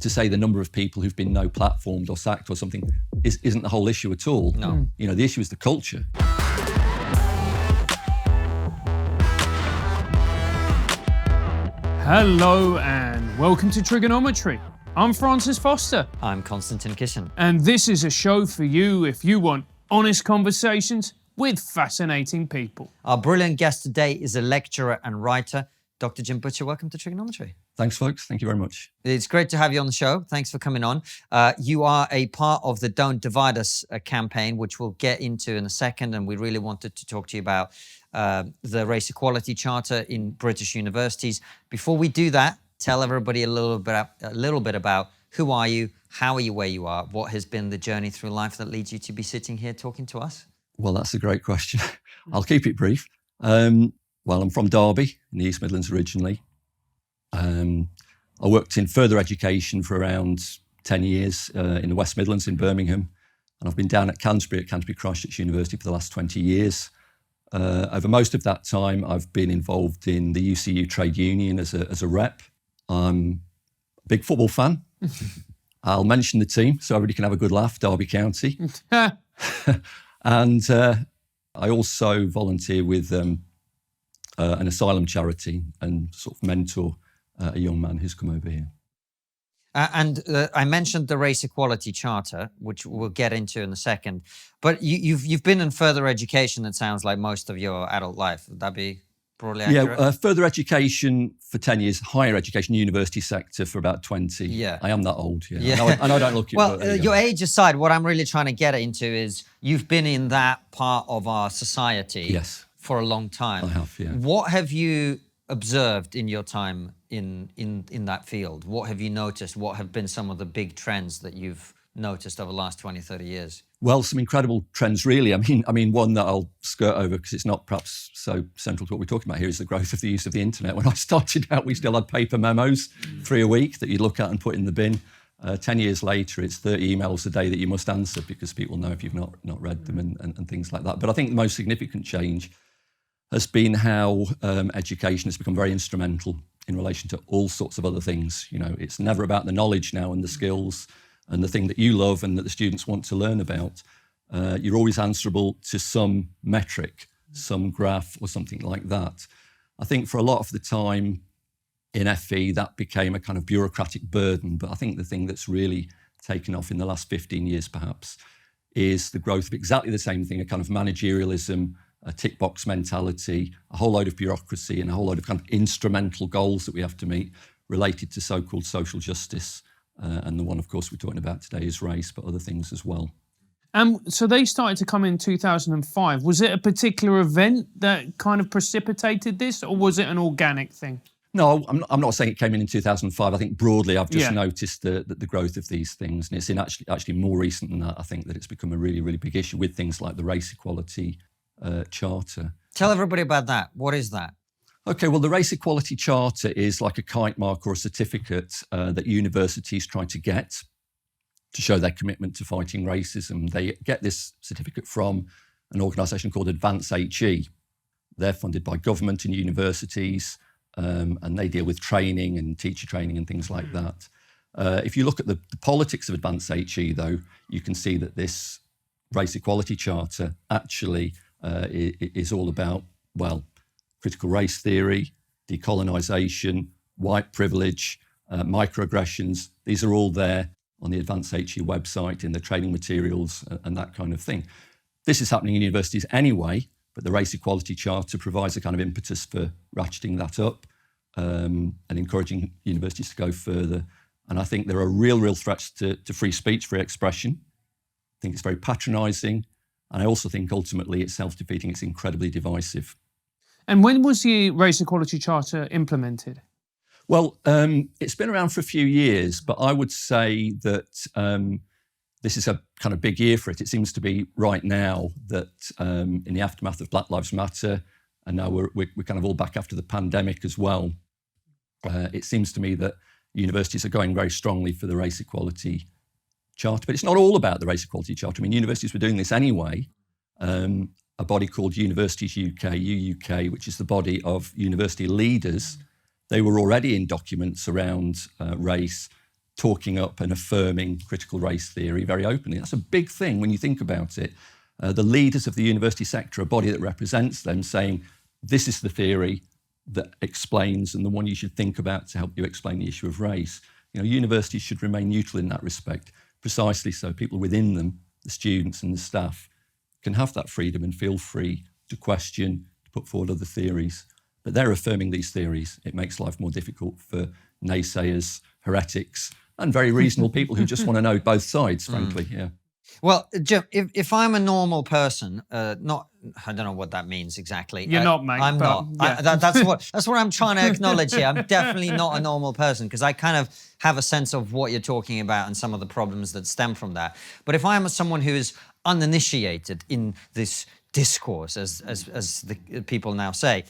to say the number of people who've been no platformed or sacked or something isn't the whole issue at all. No. You know, the issue is the culture. Hello and welcome to TRIGGERnometry. I'm Francis Foster. I'm Konstantin Kisin. And this is a show for you if you want honest conversations with fascinating people. Our brilliant guest today is a lecturer and writer, Dr. Jim Butcher. Welcome to TRIGGERnometry. Thanks, folks. Thank you very much. It's great to have you on the show. Thanks for coming on. You are a part of the Don't Divide Us campaign, which we'll get into in a second. And we really wanted to talk to you about the Race Equality Charter in British universities. Before we do that, tell everybody a little bit about who are you, how are you where you are, what has been the journey through life that leads you to be sitting here talking to us? Well, that's a great question. I'll keep it brief. Well, I'm from Derby in the East Midlands originally. I worked in further education for around 10 years in the West Midlands in Birmingham. And I've been down at Canterbury Christ Church University for the last 20 years. Over most of that time, I've been involved in the UCU trade union as a rep. I'm a big football fan. I'll mention the team so everybody can have a good laugh, Derby County. And I also volunteer with an asylum charity and sort of mentor a young man who's come over here. And I mentioned the Race Equality Charter, which we'll get into in a second. But you've been in further education, it sounds like, most of your adult life. Would that be broadly accurate? Yeah, further education for 10 years, higher education, university sector for about 20. Yeah. I am that old, yeah. Yeah. I know I don't look it. Well, but, your age aside, what I'm really trying to get into is you've been in that part of our society Yes. for a long time. I have, yeah. What have you observed in your time in that field? What have you noticed? What have been some of the big trends that you've noticed over the last 20, 30 years? Well, some incredible trends, really. I mean, one that I'll skirt over because it's not perhaps so central to what we're talking about here is the growth of the use of the internet. When I started out, we still had paper memos, 3 a week that you'd look at and put in the bin. 10 years later, it's 30 emails a day that you must answer because people know if you've not read them and things like that. But I think the most significant change has been how education has become very instrumental in relation to all sorts of other things. You know, it's never about the knowledge now and the skills and the thing that you love and that the students want to learn about. You're always answerable to some metric, some graph or something like that. I think for a lot of the time in FE, that became a kind of bureaucratic burden. But I think the thing that's really taken off in the last 15 years, perhaps, is the growth of exactly the same thing, a kind of managerialism, a tick box mentality, a whole load of bureaucracy and a whole load of kind of instrumental goals that we have to meet related to so-called social justice. And the one, of course, we're talking about today is race, but other things as well. So they started to come in 2005. Was it a particular event that kind of precipitated this, or was it an organic thing? No, I'm not saying it came in 2005. I think broadly I've just noticed the growth of these things. And it's in actually more recent than that, I think, that it's become a really, really big issue with things like the Race Equality Charter. Tell everybody about that. What is that? Okay, well, the Race Equality Charter is like a kite mark or a certificate that universities try to get to show their commitment to fighting racism. They get this certificate from an organisation called Advance HE. They're funded by government and universities, and they deal with training and teacher training and things like that. If you look at the politics of Advance HE, though, you can see that this Race Equality Charter actually is all about, well, critical race theory, decolonisation, white privilege, microaggressions. These are all there on the Advance HE website in the training materials and that kind of thing. This is happening in universities anyway, but the Race Equality Charter provides a kind of impetus for ratcheting that up and encouraging universities to go further. And I think there are real threats to free speech, free expression. I think it's very patronising. And I also think ultimately it's self-defeating, it's incredibly divisive. And when was the Race Equality Charter implemented? Well, it's been around for a few years, but I would say that this is a kind of big year for it. It seems to be right now that in the aftermath of Black Lives Matter, and now we're kind of all back after the pandemic as well, it seems to me that universities are going very strongly for the Race Equality Charter. But it's not all about the Race Equality Charter. I mean, universities were doing this anyway. A body called Universities UK, UUK, which is the body of university leaders, they were already in documents around race talking up and affirming critical race theory very openly. That's a big thing when you think about it. The leaders of the university sector, a body that represents them, saying, this is the theory that explains and the one you should think about to help you explain the issue of race. Universities should remain neutral in that respect, precisely so people within them, the students and the staff, can have that freedom and feel free to question, to put forward other theories. But they're affirming these theories. It makes life more difficult for naysayers, heretics, and very reasonable people who just want to know both sides, frankly. Yeah. Well, Jim, if I'm a normal person, I don't know what that means exactly. You're not, mate. I'm not. Yeah. That's what I'm trying to acknowledge here. I'm definitely not a normal person because I kind of have a sense of what you're talking about and some of the problems that stem from that. But if I'm someone who is uninitiated in this discourse, as the people now say,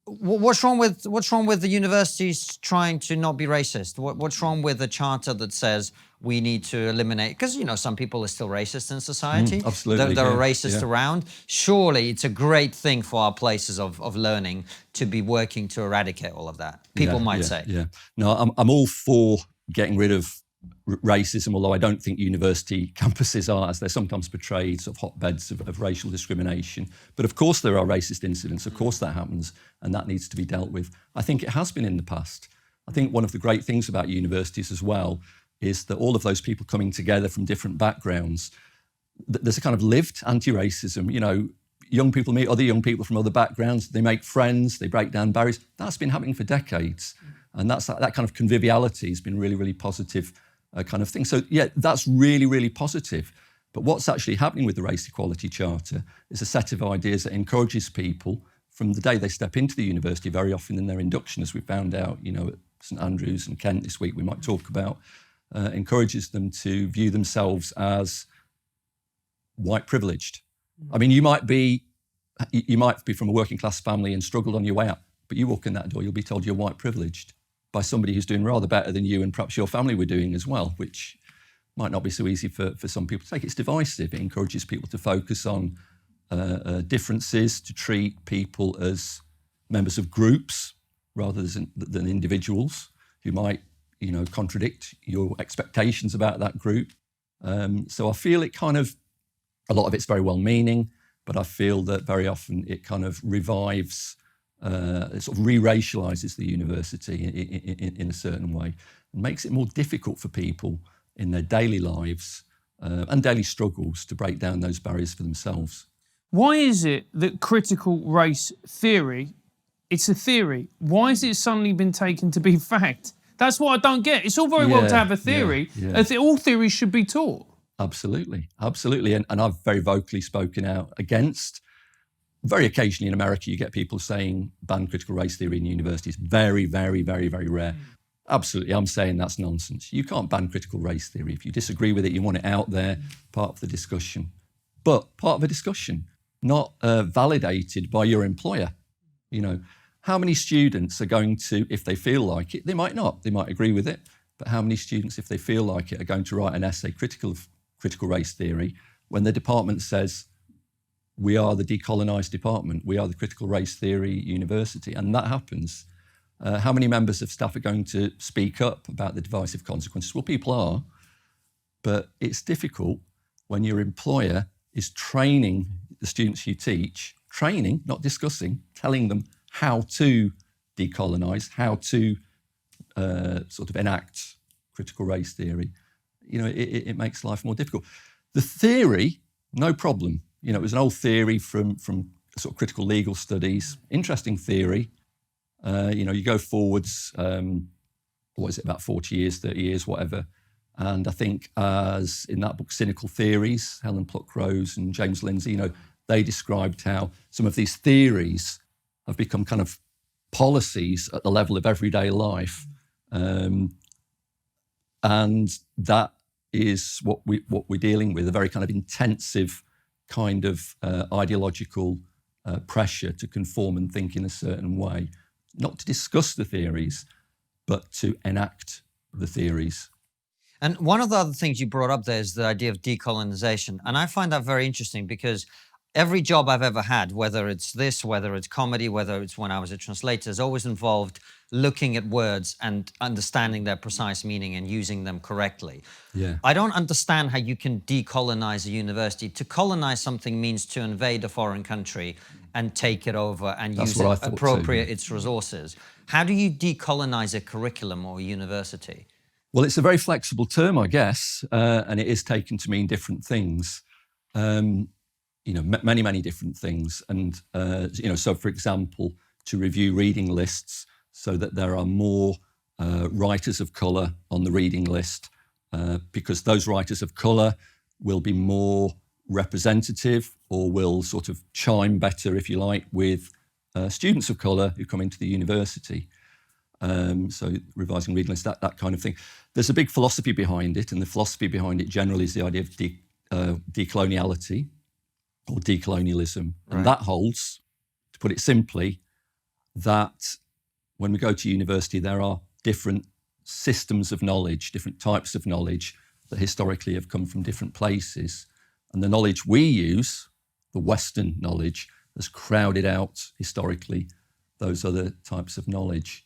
what's wrong with the universities trying to not be racist? What's wrong with the charter that says we need to eliminate? Because some people are still racist in society. Absolutely, there are racists around. Surely it's a great thing for our places of learning to be working to eradicate all of that. People might say. Yeah. No, I'm all for getting rid of racism, although I don't think university campuses are, as they're sometimes portrayed, sort of hotbeds of racial discrimination. But of course there are racist incidents, of course that happens, and that needs to be dealt with. I think it has been in the past. I think one of the great things about universities as well is that all of those people coming together from different backgrounds, there's a kind of lived anti-racism. Young people meet other young people from other backgrounds, they make friends, they break down barriers. That's been happening for decades. And that kind of conviviality has been really, really positive kind of thing. So yeah, that's really, really positive. But what's actually happening with the Race Equality Charter is a set of ideas that encourages people from the day they step into the university, very often in their induction, as we found out, at St Andrews and Kent this week, we might talk about, encourages them to view themselves as white privileged. I mean, you might be from a working class family and struggled on your way out, but you walk in that door, you'll be told you're white privileged by somebody who's doing rather better than you and perhaps your family were doing as well, which might not be so easy for some people to take. It's divisive. It encourages people to focus on differences, to treat people as members of groups rather than individuals who might, contradict your expectations about that group. So I feel it a lot of it's very well-meaning, but I feel that very often it kind of revives, it sort of re-racialises the university in a certain way and makes it more difficult for people in their daily lives and daily struggles to break down those barriers for themselves. Why is it that critical race theory, it's a theory, why has it suddenly been taken to be fact? That's what I don't get. It's all very well to have a theory. All theories should be taught. Absolutely. And I've very vocally spoken out against. Very occasionally in America, you get people saying ban critical race theory in universities. Very, very, very, very rare. Absolutely, I'm saying that's nonsense. You can't ban critical race theory. If you disagree with it, you want it out there, part of the discussion. But part of a discussion, not validated by your employer. How many students are going to, if they feel like it, they might not, they might agree with it, but how many students, if they feel like it, are going to write an essay critical of critical race theory when the department says, we are the decolonised department, we are the critical race theory university, and that happens. How many members of staff are going to speak up about the divisive consequences? Well, people are, but it's difficult when your employer is training the students you teach, training, not discussing, telling them how to decolonise, how to sort of enact critical race theory. It makes life more difficult. The theory, no problem. It was an old theory from sort of critical legal studies, interesting theory. You go forwards, about 40 years, 30 years, whatever. And I think as in that book, Cynical Theories, Helen Pluckrose and James Lindsay, they described how some of these theories have become kind of policies at the level of everyday life. And that is what we're dealing with, a very kind of intensive kind of ideological pressure to conform and think in a certain way, not to discuss the theories, but to enact the theories. And one of the other things you brought up there is the idea of decolonization. And I find that very interesting because every job I've ever had, whether it's this, whether it's comedy, whether it's when I was a translator, has always involved looking at words and understanding their precise meaning and using them correctly. Yeah. I don't understand how you can decolonize a university. To colonize something means to invade a foreign country and take it over and use it, appropriate its resources. How do you decolonize a curriculum or a university? Well, it's a very flexible term, I guess, and it is taken to mean different things. Many, many different things. And, so for example, to review reading lists so that there are more writers of colour on the reading list, because those writers of colour will be more representative or will sort of chime better, if you like, with students of colour who come into the university. So revising reading lists, that kind of thing. There's a big philosophy behind it, and the philosophy behind it generally is the idea of decoloniality or decolonialism. Right. And that holds, to put it simply, that when we go to university, there are different systems of knowledge, different types of knowledge that historically have come from different places. And the knowledge we use, the Western knowledge, has crowded out historically those other types of knowledge.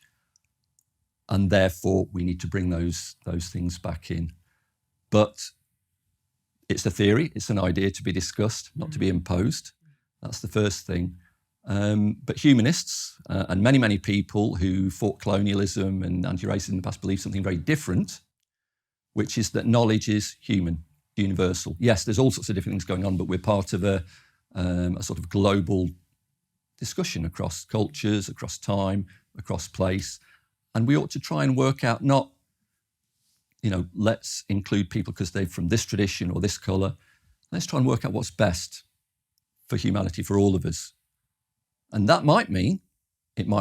And therefore, we need to bring those things back in. But it's a theory, it's an idea to be discussed, not to be imposed. That's the first thing. But humanists and many, many people who fought colonialism and anti-racism in the past believe something very different, which is that knowledge is human, universal. Yes, there's all sorts of different things going on, but we're part of a sort of global discussion across cultures, across time, across place. And we ought to try and work out not, let's include people because they're from this tradition or this colour. Let's try and work out what's best for humanity, for all of us. And that might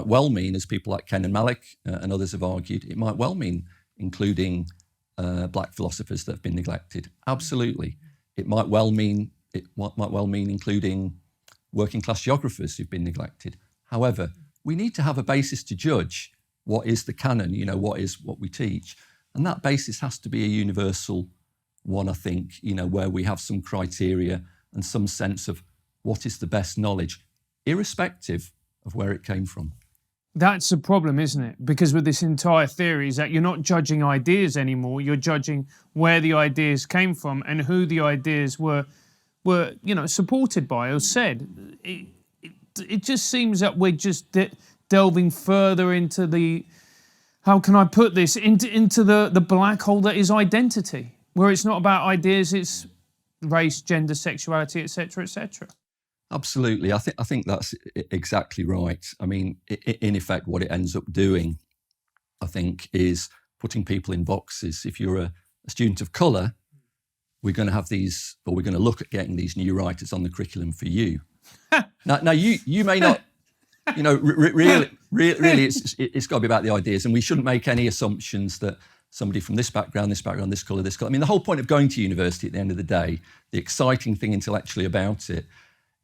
well mean, as people like Ken and Malik and others have argued, it might well mean including black philosophers that have been neglected. Absolutely. It might well mean including working class geographers who've been neglected. However, we need to have a basis to judge what is the canon, what we teach. And that basis has to be a universal one, I think, where we have some criteria and some sense of what is the best knowledge, irrespective of where it came from. That's a problem, isn't it? Because with this entire theory is that you're not judging ideas anymore, you're judging where the ideas came from and who the ideas were supported by or said. It just seems that we're just delving further into the, how can I put this, into the black hole that is identity, where it's not about ideas, it's race, gender, sexuality, etc., etc. Absolutely. I think that's exactly right. I mean, in effect, what it ends up doing, I think, is putting people in boxes. If you're a student of colour, we're going to have these, or we're going to look at getting these new writers on the curriculum for you. now you may not, really, it's got to be about the ideas, and we shouldn't make any assumptions that somebody from this background, this colour, this colour. I mean, the whole point of going to university at the end of the day, the exciting thing intellectually about it,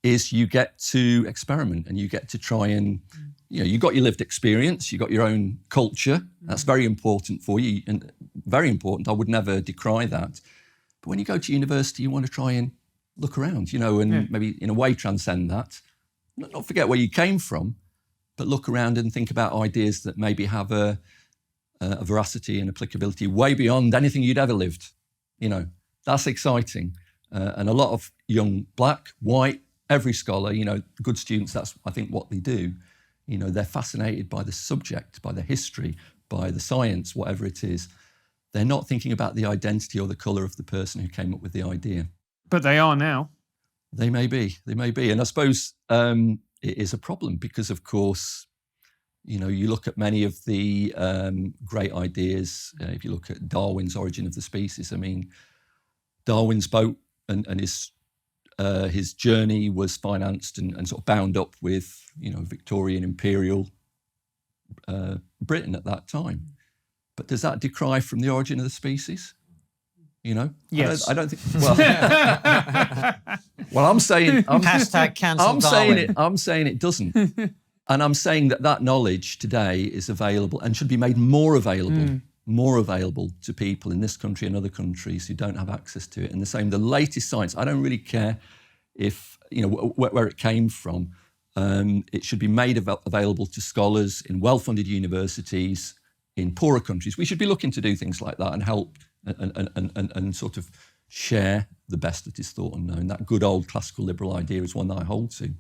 is you get to experiment and you get to try and, you got your lived experience, you got your own culture. That's very important for you and very important. I would never decry that. But when you go to university, you want to try and look around, and maybe in a way transcend that. Not forget where you came from, but look around and think about ideas that maybe have a veracity and applicability way beyond anything you'd ever lived. That's exciting. And a lot of young black, white, every scholar, good students, that's, I think, what they do. They're fascinated by the subject, by the history, by the science, whatever it is. They're not thinking about the identity or the colour of the person who came up with the idea. But they are now. They may be. And I suppose it is a problem because, of course, you look at many of the great ideas. If you look at Darwin's Origin of the Species, I mean, Darwin's boat and his journey was financed and sort of bound up with, Victorian imperial Britain at that time. But does that decry from the origin of the species? Yes. I don't think. Well, I'm saying. Hashtag cancel Darwin. I'm saying it doesn't, and I'm saying that knowledge today is available and should be made more available to people in this country and other countries who don't have access to it. And the latest science. I don't really care if where it came from. It should be made available to scholars in well-funded universities in poorer countries. We should be looking to do things like that and help and sort of share the best that is thought and known. That good old classical liberal idea is one that I hold to.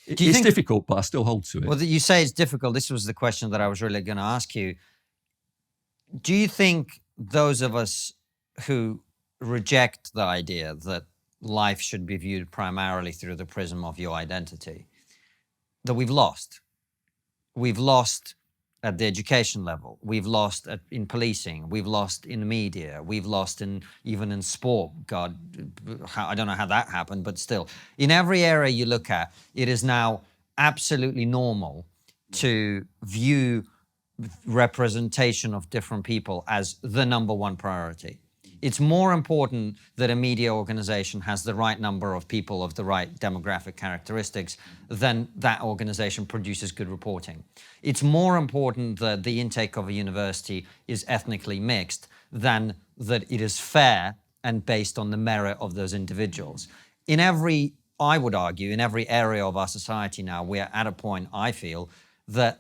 It's difficult, but I still hold to it. Well, you say it's difficult. This was the question that I was really going to ask you. Do you think those of us who reject the idea that life should be viewed primarily through the prism of your identity, that we've lost? We've lost at the education level. We've lost in policing. We've lost in the media. We've lost even in sport. God, I don't know how that happened, but still. In every area you look at, it is now absolutely normal to view representation of different people as the number one priority. It's more important that a media organization has the right number of people of the right demographic characteristics than that organization produces good reporting. It's more important that the intake of a university is ethnically mixed than that it is fair and based on the merit of those individuals. I would argue, in every area of our society now, we're at a point, I feel, that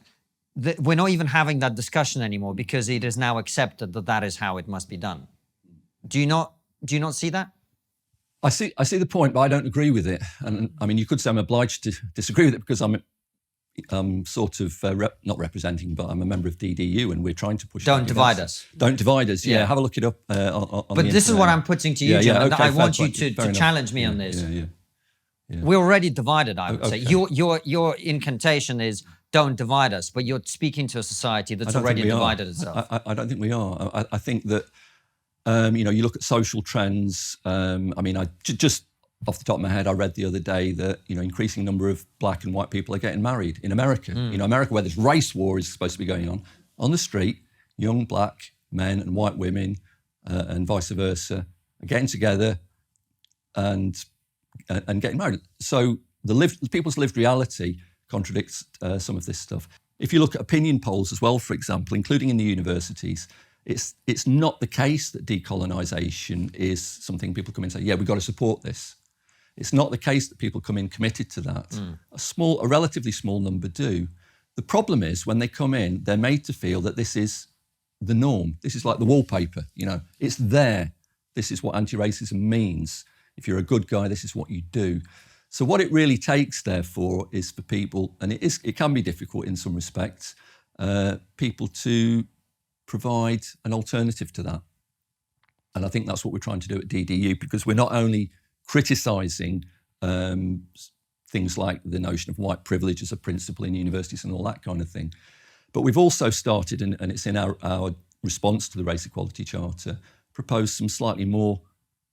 we're not even having that discussion anymore because it is now accepted that that is how it must be done. Do you not see that? I see the point, but I don't agree with it. And I mean, you could say I'm obliged to disagree with it because I'm sort of not representing, but I'm a member of DDU, and we're trying to push. Don't divide us. Don't divide us. Yeah, have a look it up. On but the this is what I'm putting to you, Jim. Yeah, okay, I want you fair to enough. challenge me on this. Yeah. We're already divided, I would say. Okay. Your incantation is don't divide us, but you're speaking to a society that's already divided itself. I don't think we are. I think that. You look at social trends. I just off the top of my head, I read the other day that increasing number of black and white people are getting married in America. America, where this race war is supposed to be going on the street, young black men and white women, and vice versa, are getting together and getting married. So people's lived reality contradicts some of this stuff. If you look at opinion polls as well, for example, including in the universities. It's not the case that decolonisation is something people come in and say, yeah, we've got to support this. It's not the case that people come in committed to that. A relatively small number do. The problem is when they come in, they're made to feel that this is the norm. This is like the wallpaper, It's there. This is what anti-racism means. If you're a good guy, this is what you do. So what it really takes, therefore, is for people, and it can be difficult in some respects, people to provide an alternative to that. And I think that's what we're trying to do at DDU, because we're not only criticising things like the notion of white privilege as a principle in universities and all that kind of thing, but we've also started, and it's in our response to the Race Equality Charter, proposed some slightly more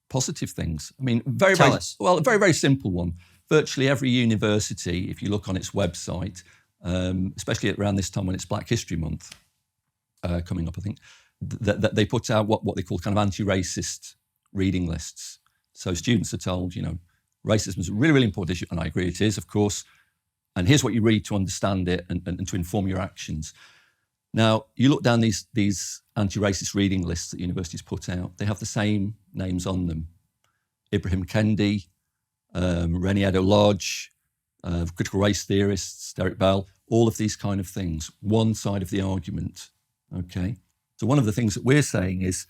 positive things. I mean, a very, very simple one. Virtually every university, if you look on its website, especially around this time when it's Black History Month, coming up, I think, that they put out what they call kind of anti-racist reading lists. So students are told, racism is a really, really important issue, and I agree it is, of course, and here's what you read to understand it and to inform your actions. Now, you look down these anti-racist reading lists that universities put out, they have the same names on them. Ibrahim Kendi, Reni Eddo-Lodge, critical race theorists, Derek Bell, all of these kind of things, one side of the argument. Okay, so one of the things that we're saying is,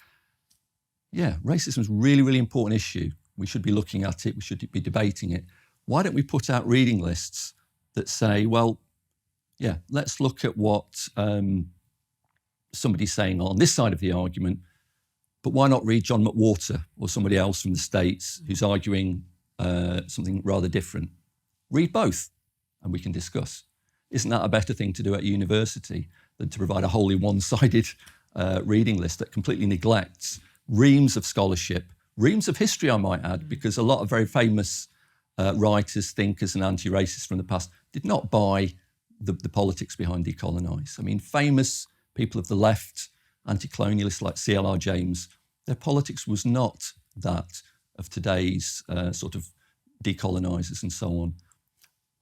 racism is a really, really important issue. We should be looking at it. We should be debating it. Why don't we put out reading lists that say, well, let's look at what somebody's saying on this side of the argument, but why not read John McWhorter or somebody else from the States who's arguing something rather different? Read both, and we can discuss. Isn't that a better thing to do at university than to provide a wholly one-sided reading list that completely neglects reams of scholarship, reams of history, I might add, because a lot of very famous writers, thinkers and anti-racists from the past did not buy the politics behind decolonise. I mean, famous people of the left, anti-colonialists like C.L.R. James, their politics was not that of today's sort of decolonisers and so on.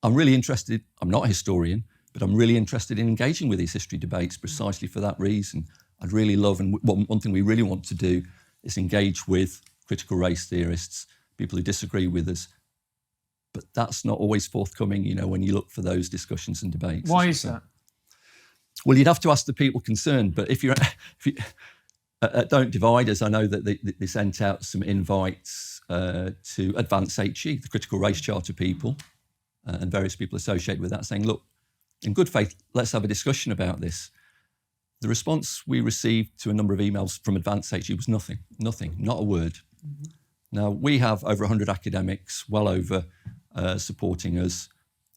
I'm really interested, I'm not a historian, but I'm really interested in engaging with these history debates precisely for that reason. I'd really love, and one thing we really want to do is engage with critical race theorists, people who disagree with us, but that's not always forthcoming, when you look for those discussions and debates. Why is that? Well, you'd have to ask the people concerned, but if you Don't Divide Us, I know that they sent out some invites to Advance HE, the critical race charter people, and various people associated with that, saying, look, in good faith, let's have a discussion about this. The response we received to a number of emails from Advance HE was nothing, not a word. Mm-hmm. Now, we have over 100 academics, well over, supporting us.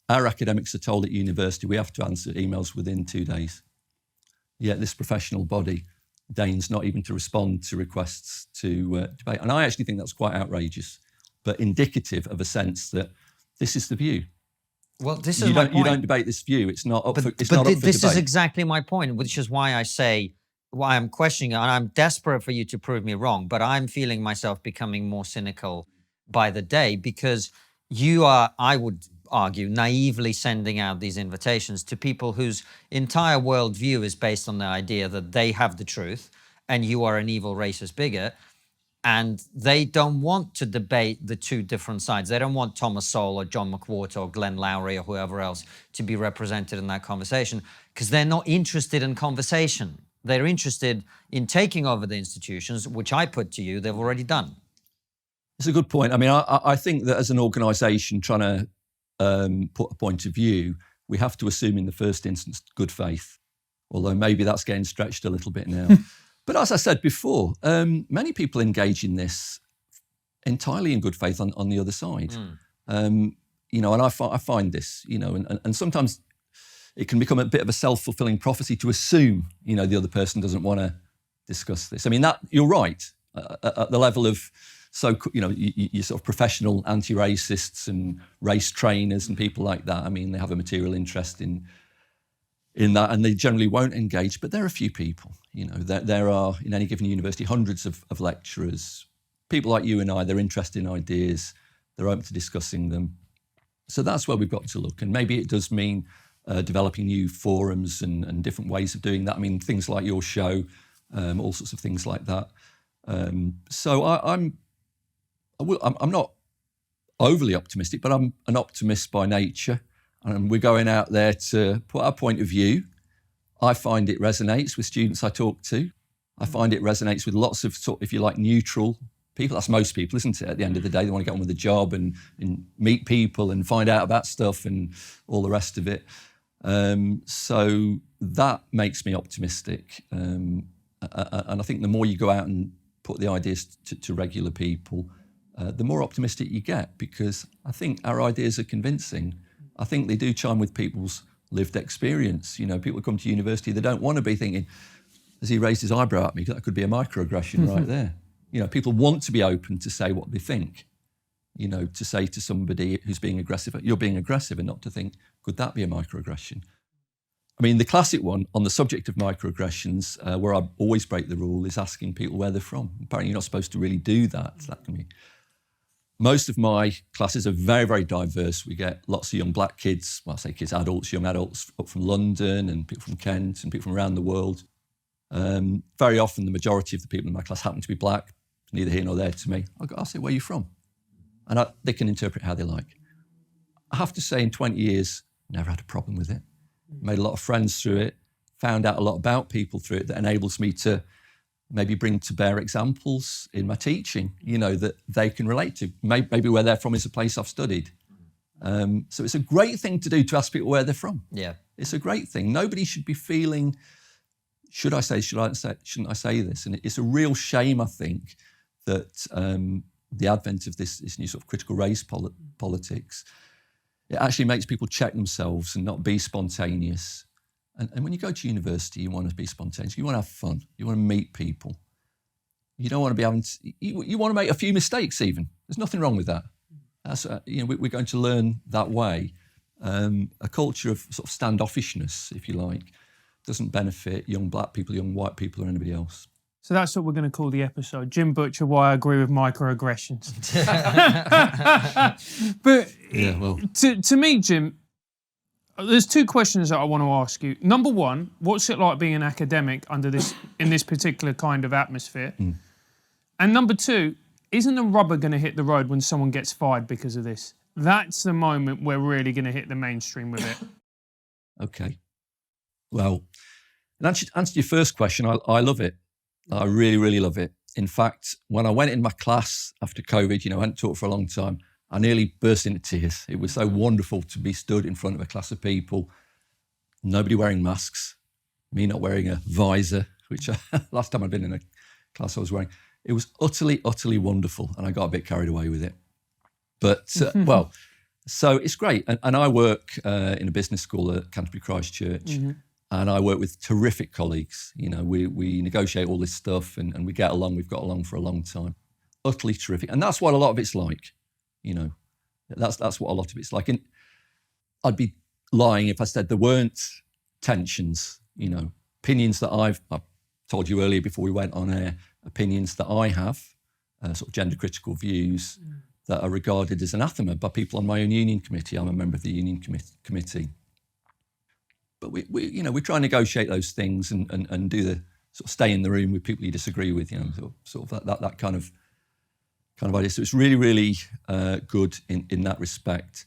Our academics are told at university we have to answer emails within 2 days. Yet this professional body deigns not even to respond to requests to debate. And I actually think that's quite outrageous, but indicative of a sense that this is the view. Well, this is my point. You don't debate this view. It's not up for This debate. is exactly my point, which is why I say, why I'm questioning it, and I'm desperate for you to prove me wrong, but I'm feeling myself becoming more cynical by the day, because you are, I would argue, naively sending out these invitations to people whose entire worldview is based on the idea that they have the truth and you are an evil racist bigot. And they don't want to debate the two different sides. They don't want Thomas Sowell or John McWhorter or Glenn Lowry or whoever else to be represented in that conversation, because they're not interested in conversation. They're interested in taking over the institutions, which I put to you, they've already done. It's a good point. I mean, I think that as an organisation trying to put a point of view, we have to assume in the first instance good faith, although maybe that's getting stretched a little bit now. But as I said before, many people engage in this entirely in good faith on the other side. And I find this, and sometimes it can become a bit of a self-fulfilling prophecy to assume, the other person doesn't want to discuss this. I mean, that you're right at the level of, you sort of professional anti-racists and race trainers and people like that. I mean, they have a material interest in that, and they generally won't engage. But there are a few people, there are, in any given university, hundreds of lecturers, people like you and I, they're interested in ideas, they're open to discussing them. So that's where we've got to look. And maybe it does mean developing new forums and different ways of doing that. I mean, things like your show, all sorts of things like that. So I'm not overly optimistic, but I'm an optimist by nature. And we're going out there to put our point of view. I find it resonates with students I talk to. I find it resonates with lots of, if you like, neutral people. That's most people, isn't it? At the end of the day, they want to get on with the job and meet people and find out about stuff and all the rest of it. So that makes me optimistic. And I think the more you go out and put the ideas to regular people, the more optimistic you get, because I think our ideas are convincing. I think they do chime with people's lived experience. People come to university, they don't want to be thinking, has he raised his eyebrow at me? That could be a microaggression right there. People want to be open to say what they think. To say to somebody who's being aggressive, you're being aggressive, and not to think, could that be a microaggression? I mean, the classic one on the subject of microaggressions, where I always break the rule, is asking people where they're from. Apparently, you're not supposed to really do that. That can be. Most of my classes are very, very diverse. We get lots of young black kids, well, I say kids, adults, young adults up from London and people from Kent and people from around the world. Very often, the majority of the people in my class happen to be black, neither here nor there to me. I'll say, where are you from? And they can interpret how they like. I have to say, in 20 years, never had a problem with it. Made a lot of friends through it, found out a lot about people through it that enables me to maybe bring to bear examples in my teaching, that they can relate to. Maybe where they're from is a place I've studied. So it's a great thing to do, to ask people where they're from. Yeah. It's a great thing. Nobody should be feeling, shouldn't I say this? And it's a real shame, I think, that the advent of this new sort of critical race politics, it actually makes people check themselves and not be spontaneous. And when you go to university, you want to be spontaneous. You want to have fun. You want to meet people. You don't want to be having you want to make a few mistakes even. There's nothing wrong with that. That's, we're going to learn that way. A culture of sort of standoffishness, if you like, doesn't benefit young black people, young white people, or anybody else. So that's what we're going to call the episode. Jim Butcher, why I agree with microaggressions. But yeah, well, to me, Jim, there's two questions that I want to ask you. Number one, what's it like being an academic in this particular kind of atmosphere? And number two, isn't the rubber going to hit the road when someone gets fired because of this? that's the moment we're really going to hit the mainstream with it. Okay. Well, in answer to your first question, I love it. I really, really love it. In fact, when I went in my class after COVID, I hadn't taught for a long time, I nearly burst into tears. It was so wonderful to be stood in front of a class of people, nobody wearing masks, me not wearing a visor, which last time I'd been in a class I was wearing. It was utterly, utterly wonderful, and I got a bit carried away with it. But, so it's great. And I work in a business school at Canterbury Christ Church, and I work with terrific colleagues. We negotiate all this stuff, and we get along. We've got along for a long time. Utterly terrific. And that's what a lot of it's like. That's what a lot of it's like. And I'd be lying if I said there weren't tensions, opinions that I've told you earlier before we went on air, opinions that I have, sort of gender critical views that are regarded as anathema by people on my own union committee. I'm a member of the union committee. But we try and negotiate those things and do the sort of stay in the room with people you disagree with, sort of that kind of idea. So it's really, really good in that respect.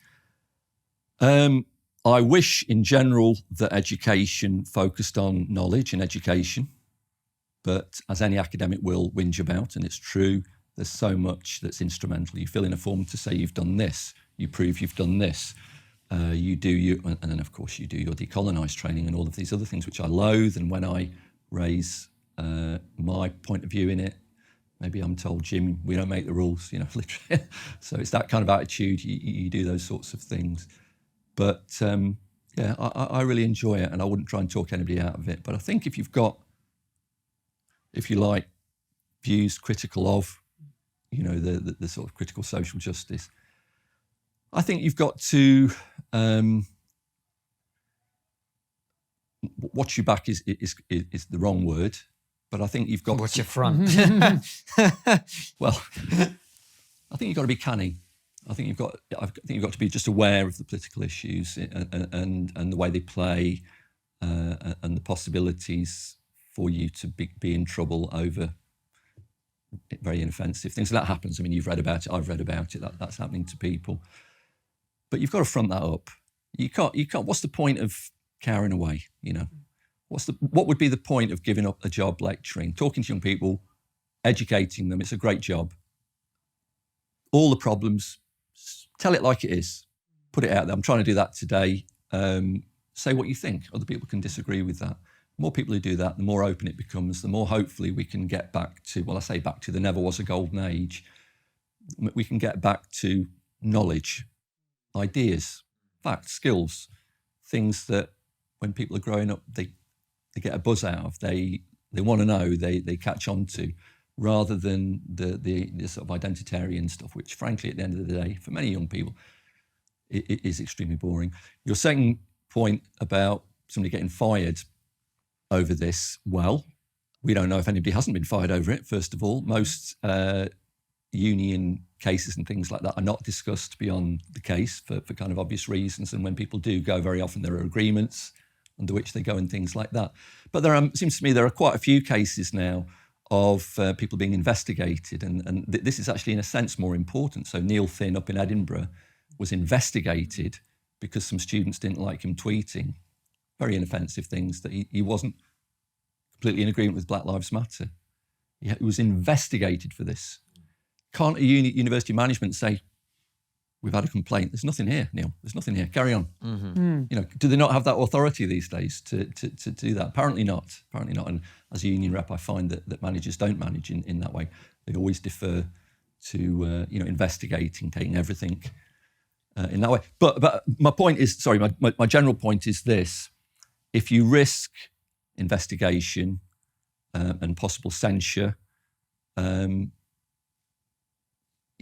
I wish in general that education focused on knowledge and education, but as any academic will whinge about, and it's true, there's so much that's instrumental. You fill in a form to say you've done this, you prove you've done this, and then of course you do your decolonise training and all of these other things which I loathe, and when I raise my point of view in it, maybe I'm told, Jim, we don't make the rules, literally. So it's that kind of attitude, you do those sorts of things. But I really enjoy it, and I wouldn't try and talk anybody out of it. But I think if you've got, if you like, views critical of, the sort of critical social justice, I think you've got to watch your back is the wrong word, but I think you've got watch your front. Well, I think you've got to be canny. I think you've got to be just aware of the political issues and the way they play, and the possibilities for you to be in trouble over very inoffensive things. So that happens. I mean, you've read about it. I've read about it. That's happening to people. But you've got to front that up. You can't. What's the point of carrying away? What would be the point of giving up a job lecturing, talking to young people, educating them? It's a great job. All the problems, tell it like it is. Put it out there. I'm trying to do that today. Say what you think. Other people can disagree with that. The more people who do that, the more open it becomes, the more hopefully we can get back to, there never was a golden age. We can get back to knowledge, ideas, facts, skills, things that when people are growing up, they get a buzz out of, they want to know, they catch on to, rather than the sort of identitarian stuff, which frankly, at the end of the day, for many young people, it is extremely boring. Your second point about somebody getting fired over this, well, we don't know if anybody hasn't been fired over it, first of all. Most union cases and things like that are not discussed beyond the case for kind of obvious reasons. And when people do go, very often there are agreements under which they go and things like that. But it seems to me there are quite a few cases now of people being investigated. And this is actually, in a sense, more important. So Neil Finn up in Edinburgh was investigated because some students didn't like him tweeting very inoffensive things, that he wasn't completely in agreement with Black Lives Matter. He was investigated for this. Can't a university management say, we've had a complaint, there's nothing here, Neil, there's nothing here, carry on. Mm-hmm. Do they not have that authority these days to do that? Apparently not. And as a union rep, I find that managers don't manage in that way. They always defer to investigating, taking everything in that way. But my point is, my general point is this: if you risk investigation and possible censure, you're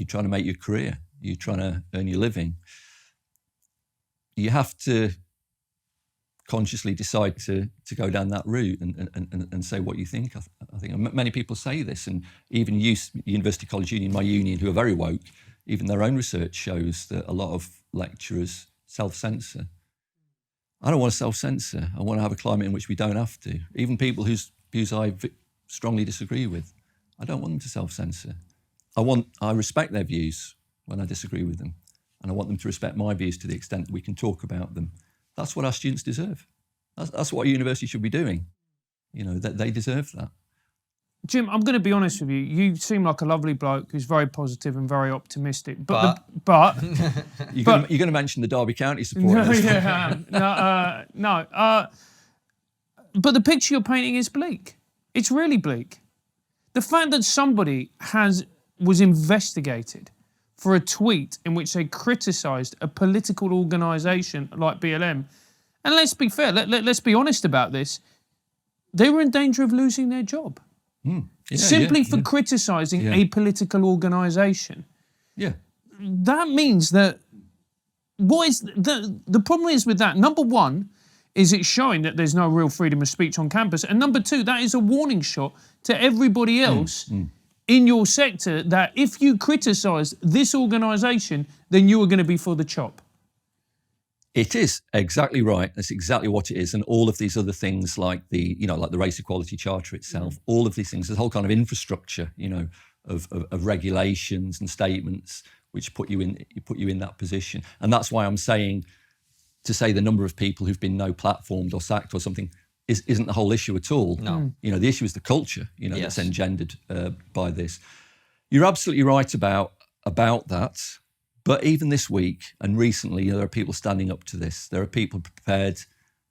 trying to make your career, you're trying to earn your living, you have to consciously decide to go down that route and say what you think. I think many people say this, and even University College Union, my union, who are very woke, even their own research shows that a lot of lecturers self-censor. I don't want to self-censor. I want to have a climate in which we don't have to. Even people whose views I strongly disagree with, I don't want them to self-censor. I respect their views when I disagree with them, and I want them to respect my views to the extent that we can talk about them. That's what our students deserve. That's what a university should be doing. You know, that they deserve that. Jim, I'm going to be honest with you. You seem like a lovely bloke who's very positive and very optimistic. But You're going to mention the Derby County supporters. No. But the picture you're painting is bleak. It's really bleak. The fact that somebody was investigated for a tweet in which they criticised a political organisation like BLM, and let's be fair, let's be honest about this, they were in danger of losing their job. Simply for criticising a political organisation. Yeah. That means that the problem is with that, number one, is it's showing that there's no real freedom of speech on campus. And number two, that is a warning shot to everybody else in your sector that if you criticise this organisation, then you are going to be for the chop. It is exactly right. That's exactly what it is. And all of these other things like the Race Equality Charter itself, all of these things, the whole kind of infrastructure, of regulations and statements which put you in that position. And that's why I'm saying, to say the number of people who've been no-platformed or sacked or something isn't the whole issue at all. No. The issue is the culture, that's engendered by this. You're absolutely right about that. But even this week and recently, there are people standing up to this. There are people prepared,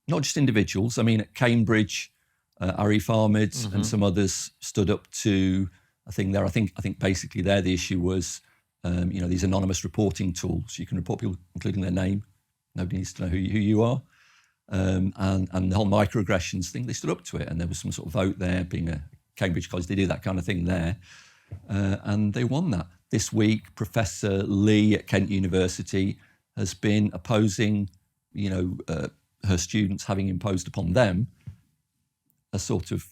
not just individuals. I mean, at Cambridge, Arif Ahmed and some others stood up to a thing there. I think basically there the issue was, these anonymous reporting tools. You can report people, including their name. Nobody needs to know who you are. And the whole microaggressions thing, they stood up to it. And there was some sort of vote there, being a Cambridge college, they do that kind of thing there. And they won that. This week, Professor Lee at Kent University has been opposing, her students having imposed upon them a sort of,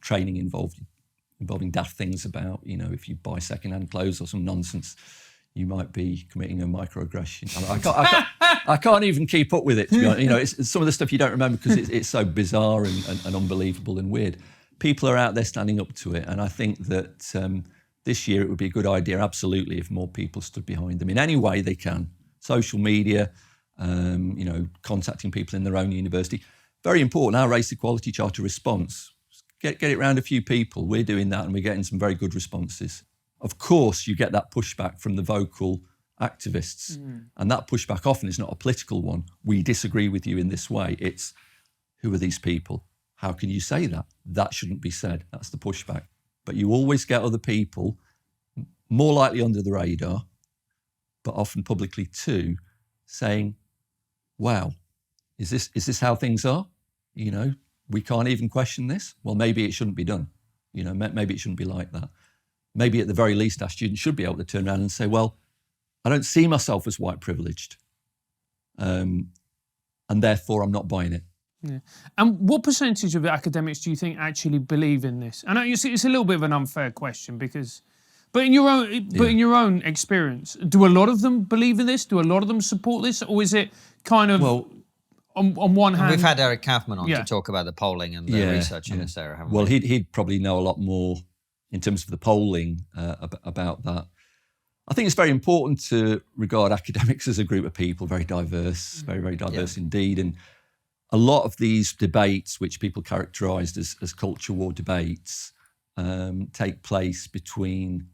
training involving daft things about, if you buy second-hand clothes or some nonsense, you might be committing a microaggression. I can't even keep up with it, to be honest. It's some of the stuff you don't remember because it's so bizarre and unbelievable and weird. People are out there standing up to it, and I think that this year it would be a good idea, absolutely, if more people stood behind them in any way they can. Social media, contacting people in their own university. Very important, our Race Equality Charter response. Get it round a few people. We're doing that and we're getting some very good responses. Of course, you get that pushback from the vocal activists. And that pushback often is not a political one. We disagree with you in this way. It's, who are these people? How can you say that? That shouldn't be said. That's the pushback. But you always get other people, more likely under the radar, but often publicly too, saying, wow, is this how things are? We can't even question this. Well, maybe it shouldn't be done. Maybe it shouldn't be like that. Maybe at the very least, our students should be able to turn around and say, well, I don't see myself as white privileged. And therefore I'm not buying it. Yeah. And what percentage of academics do you think actually believe in this? I know it's a little bit of an unfair question but in your own experience, do a lot of them believe in this? Do a lot of them support this? Or is it kind of, on one hand... We've had Eric Kaufman on to talk about the polling and the research in this area, haven't we? Well, he'd probably know a lot more in terms of the polling about that. I think it's very important to regard academics as a group of people, very diverse, very, very diverse indeed. And a lot of these debates, which people characterised as culture war debates, take place between,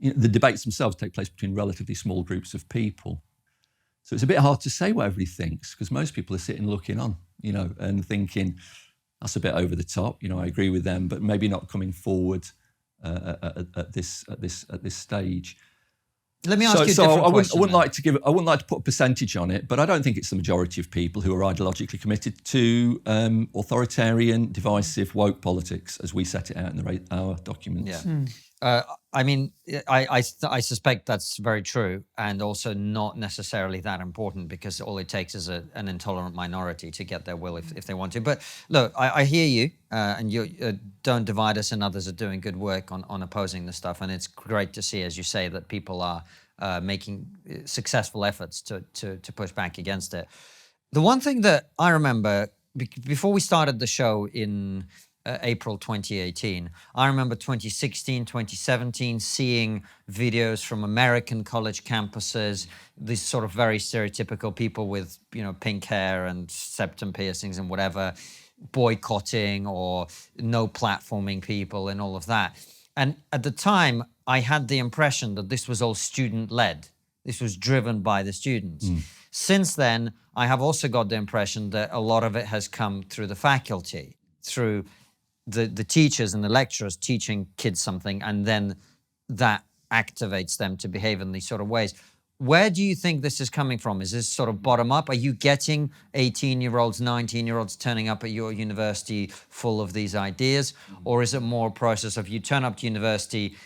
the debates themselves take place between relatively small groups of people. So it's a bit hard to say what everybody thinks because most people are sitting looking on, and thinking, that's a bit over the top, I agree with them, but maybe not coming forward at this stage. Let me ask you a different question. I wouldn't like to put a percentage on it, but I don't think it's the majority of people who are ideologically committed to authoritarian, divisive, woke politics, as we set it out in our documents. Yeah. I suspect that's very true, and also not necessarily that important because all it takes is an intolerant minority to get their will if they want to. But look, I hear you, and you Don't Divide Us and others are doing good work on opposing this stuff, and it's great to see, as you say, that people are making successful efforts to push back against it. The one thing that I remember before we started the show in April 2018. I remember 2016, 2017, seeing videos from American college campuses, these sort of very stereotypical people with, pink hair and septum piercings and whatever, boycotting or no platforming people and all of that. And at the time, I had the impression that this was all student-led. This was driven by the students. Since then, I have also got the impression that a lot of it has come through the faculty, through the teachers and the lecturers teaching kids something, and then that activates them to behave in these sort of ways. Where do you think this is coming from? Is this sort of bottom up? Are you getting 18-year-olds, 19-year-olds turning up at your university full of these ideas? Or is it more a process of you turn up to university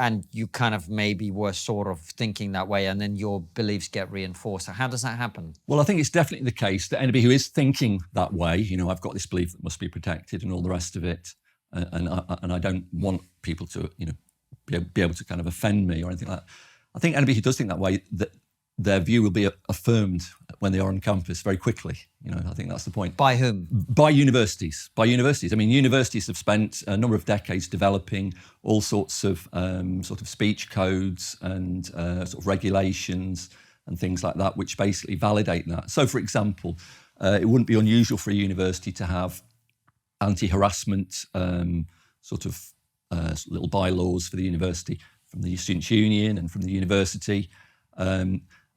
and you kind of maybe were sort of thinking that way and then your beliefs get reinforced? How does that happen? Well, I think it's definitely the case that anybody who is thinking that way, I've got this belief that must be protected and all the rest of it, and I don't want people to, be able to kind of offend me or anything like that. I think anybody who does think that way, that their view will be affirmed when they are on campus very quickly. I think that's the point. By whom? By universities. I mean, universities have spent a number of decades developing all sorts of sort of speech codes and sort of regulations and things like that, which basically validate that. So, for example, it wouldn't be unusual for a university to have anti-harassment sort of little bylaws for the university from the Students' Union and from the university.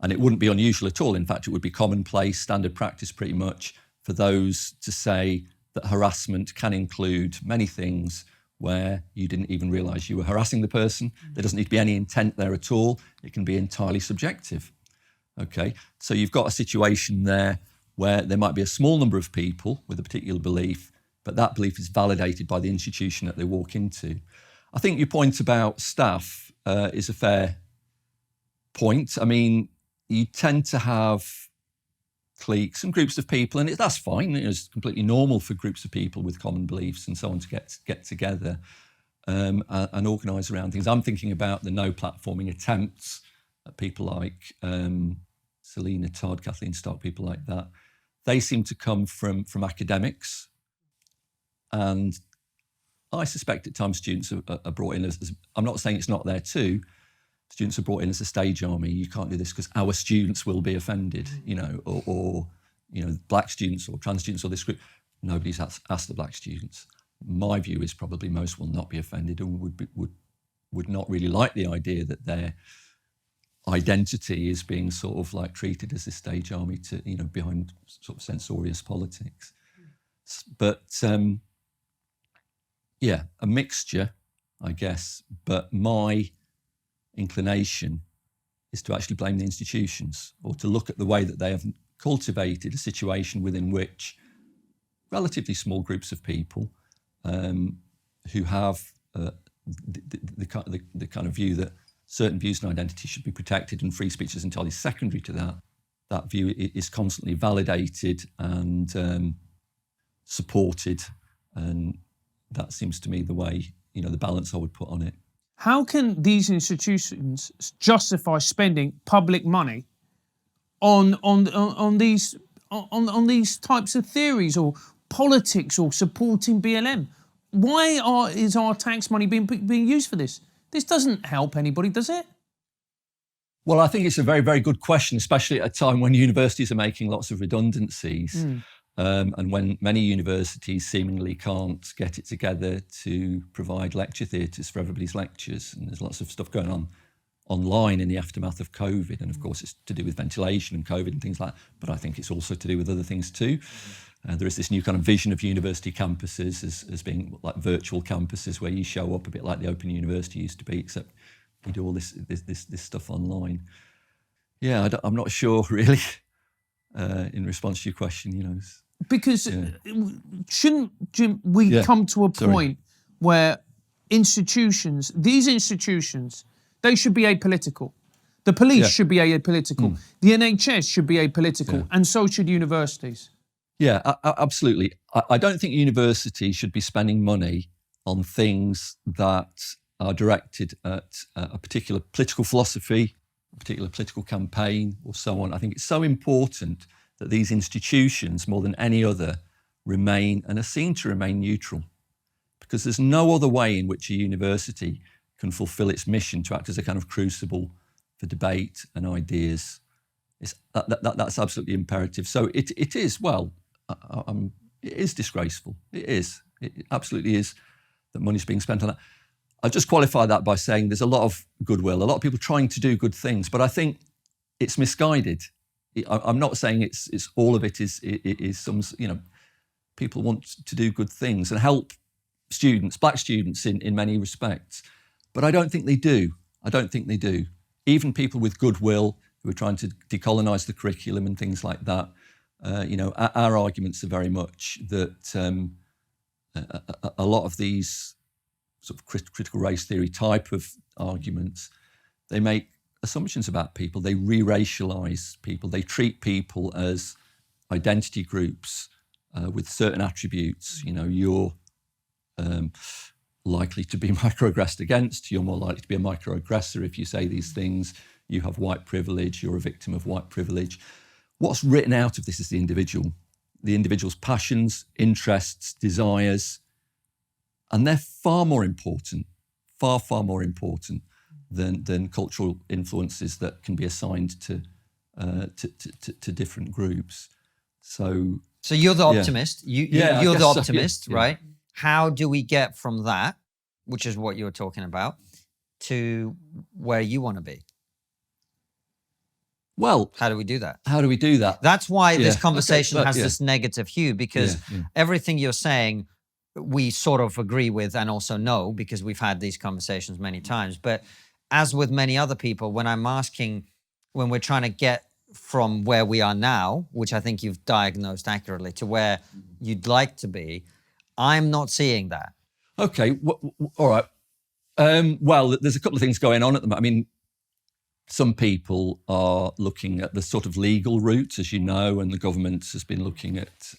And it wouldn't be unusual at all. In fact, it would be commonplace, standard practice pretty much, for those to say that harassment can include many things where you didn't even realise you were harassing the person. There doesn't need to be any intent there at all. It can be entirely subjective. Okay, so you've got a situation there where there might be a small number of people with a particular belief, but that belief is validated by the institution that they walk into. I think your point about staff is a fair point. I mean, you tend to have cliques and groups of people, and that's fine. It's completely normal for groups of people with common beliefs and so on to get together and organise around things. I'm thinking about the no platforming attempts at people like Selina Todd, Kathleen Stock, people like that. They seem to come from academics, and I suspect at times students are brought in as I'm not saying it's not there too. Students are brought in as a stage army. You can't do this because our students will be offended, or black students or trans students or this group. Nobody's asked the black students. My view is probably most will not be offended and would not really like the idea that their identity is being sort of like treated as a stage army to, behind sort of censorious politics. But a mixture, I guess. But my inclination is to actually blame the institutions, or to look at the way that they have cultivated a situation within which relatively small groups of people who have the kind of view that certain views and identities should be protected and free speech is entirely secondary to that. That view is constantly validated and supported, and that seems to me the way, the balance I would put on it. How can these institutions justify spending public money on these types of theories or politics or supporting BLM? Why is our tax money being used for this? This doesn't help anybody, does it? Well, I think it's a very, very good question, especially at a time when universities are making lots of redundancies. And when many universities seemingly can't get it together to provide lecture theatres for everybody's lectures, and there's lots of stuff going on online in the aftermath of COVID, and of course it's to do with ventilation and COVID and things like that, but I think it's also to do with other things too. There is this new kind of vision of university campuses as being like virtual campuses where you show up a bit like the Open University used to be, except you do all this stuff online. Yeah, I'm not sure really. In response to your question, because shouldn't we come to a point where these institutions, they should be apolitical. The police should be apolitical. The NHS should be apolitical, and so should universities. Yeah, absolutely. I don't think universities should be spending money on things that are directed at a particular political philosophy, a particular political campaign or so on. I think it's so important that these institutions, more than any other, remain and are seen to remain neutral. because there's no other way in which a university can fulfill its mission to act as a kind of crucible for debate and ideas. That's absolutely imperative. So it is, well, it is disgraceful. It is. It absolutely is that money's being spent on that. I'll just qualify that by saying there's a lot of goodwill, a lot of people trying to do good things, but I think it's misguided. I'm not saying it's all of it is some, people want to do good things and help students, black students in many respects, but I don't think they do. Even people with goodwill who are trying to decolonise the curriculum and things like that, our arguments are very much that a lot of these sort of critical race theory type of arguments, they make assumptions about people, they re-racialise people, they treat people as identity groups with certain attributes. You're likely to be microaggressed against, you're more likely to be a microaggressor if you say these things, you have white privilege, you're a victim of white privilege. What's written out of this is the individual's passions, interests, desires, and they're far more important than cultural influences that can be assigned to different groups. So you're the optimist. Yeah. You're the So, optimist, yeah. right? How do we get from that, which is what you're talking about, to where you want to be? Well, How do we do that? That's why this Yeah. conversation Okay, has yeah. this negative hue, because everything you're saying, we sort of agree with and also know, because we've had these conversations many times. But as with many other people, when we're trying to get from where we are now, which I think you've diagnosed accurately, to where you'd like to be, I'm not seeing that. Okay, all right. Well, there's a couple of things going on at the moment. I mean, some people are looking at the sort of legal route, as you know, and the government has been looking at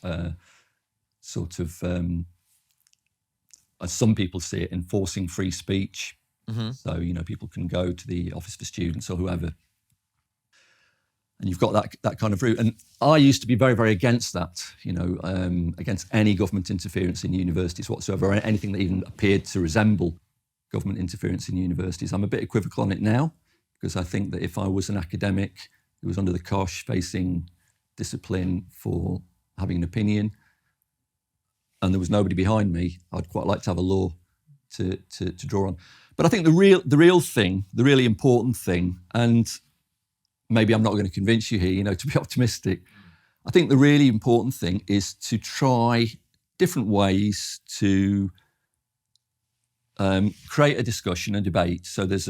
as some people see it, enforcing free speech. Mm-hmm. So, people can go to the Office for Students or whoever, and you've got that kind of route. And I used to be very, very against that, against any government interference in universities whatsoever, or anything that even appeared to resemble government interference in universities. I'm a bit equivocal on it now, because I think that if I was an academic who was under the cosh facing discipline for having an opinion, and there was nobody behind me, I'd quite like to have a law to draw on. But I think the really important thing, and maybe I'm not going to convince you here, to be optimistic, I think the really important thing is to try different ways to create a discussion and debate. So there's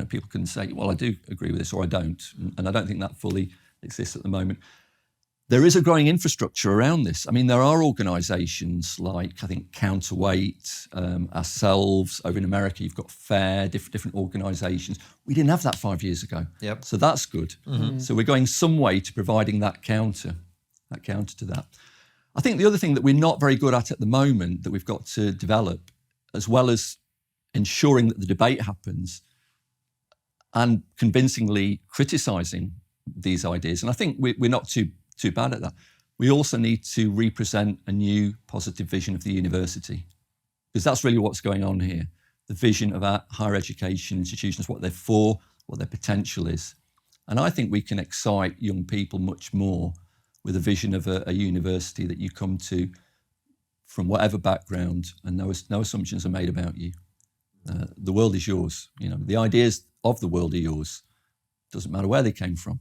people can say, well, I do agree with this or I don't. And I don't think that fully exists at the moment. There is a growing infrastructure around this. I mean, there are organisations like, I think, Counterweight, ourselves. Over in America, you've got FAIR, different organisations. We didn't have that 5 years ago. Yep. So that's good. Mm-hmm. So we're going some way to providing that counter to that. I think the other thing that we're not very good at the moment that we've got to develop, as well as ensuring that the debate happens and convincingly criticising these ideas, and I think we're not too bad at that. We also need to represent a new positive vision of the university, because that's really what's going on here. The vision of our higher education institutions, what they're for, what their potential is. And I think we can excite young people much more with a vision of a university that you come to from whatever background, and no assumptions are made about you. The world is yours. The ideas of the world are yours. Doesn't matter where they came from,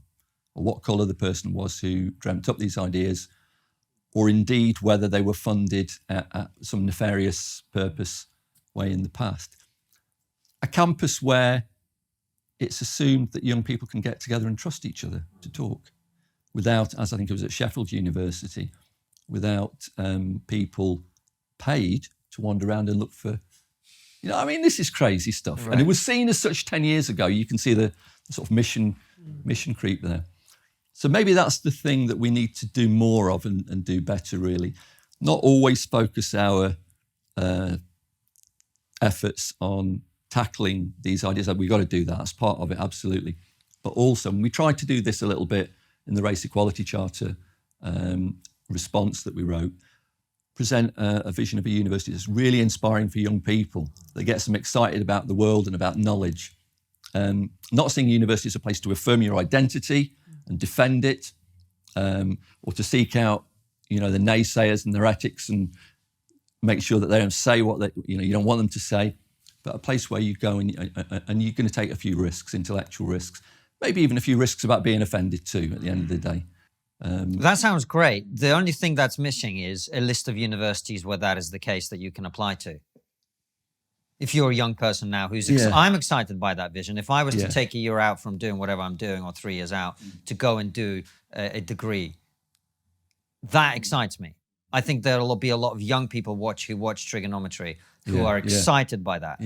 or what colour the person was who dreamt up these ideas, or indeed whether they were funded at some nefarious purpose way in the past. A campus where it's assumed that young people can get together and trust each other to talk, without, as I think it was at Sheffield University, without people paid to wander around and look for, this is crazy stuff. Right. And it was seen as such 10 years ago. You can see the sort of mission creep there. So maybe that's the thing that we need to do more of and do better, really. Not always focus our efforts on tackling these ideas. We've got to do that. That's part of it, absolutely. But also, and we tried to do this a little bit in the Race Equality Charter response that we wrote, present a vision of a university that's really inspiring for young people, that gets them excited about the world and about knowledge. Not seeing university as a place to affirm your identity and defend it, or to seek out, the naysayers and their ethics and make sure that they don't say what you don't want them to say, but a place where you go and you're going to take a few risks, intellectual risks, maybe even a few risks about being offended too at the end of the day. That sounds great. The only thing that's missing is a list of universities where that is the case that you can apply to. If you're a young person now I'm excited by that vision. If I was to take a year out from doing whatever I'm doing, or 3 years out, to go and do a degree, that excites me. I think there'll be a lot of young people who watch Trigonometry who are excited by that.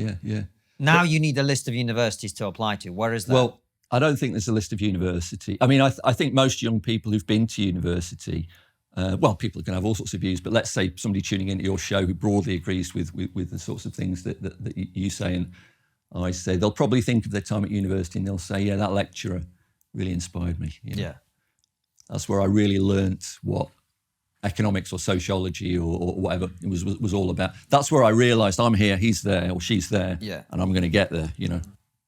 Now you need a list of universities to apply to. Where is that? Well, I don't think there's a list of university. I mean, I think most young people who've been to university, people are going to have all sorts of views, but let's say somebody tuning into your show who broadly agrees with the sorts of things that you say and I say, they'll probably think of their time at university and they'll say, yeah, that lecturer really inspired me. Yeah. That's where I really learnt what economics or sociology or whatever it was all about. That's where I realised I'm here, he's there, or she's there, and I'm going to get there,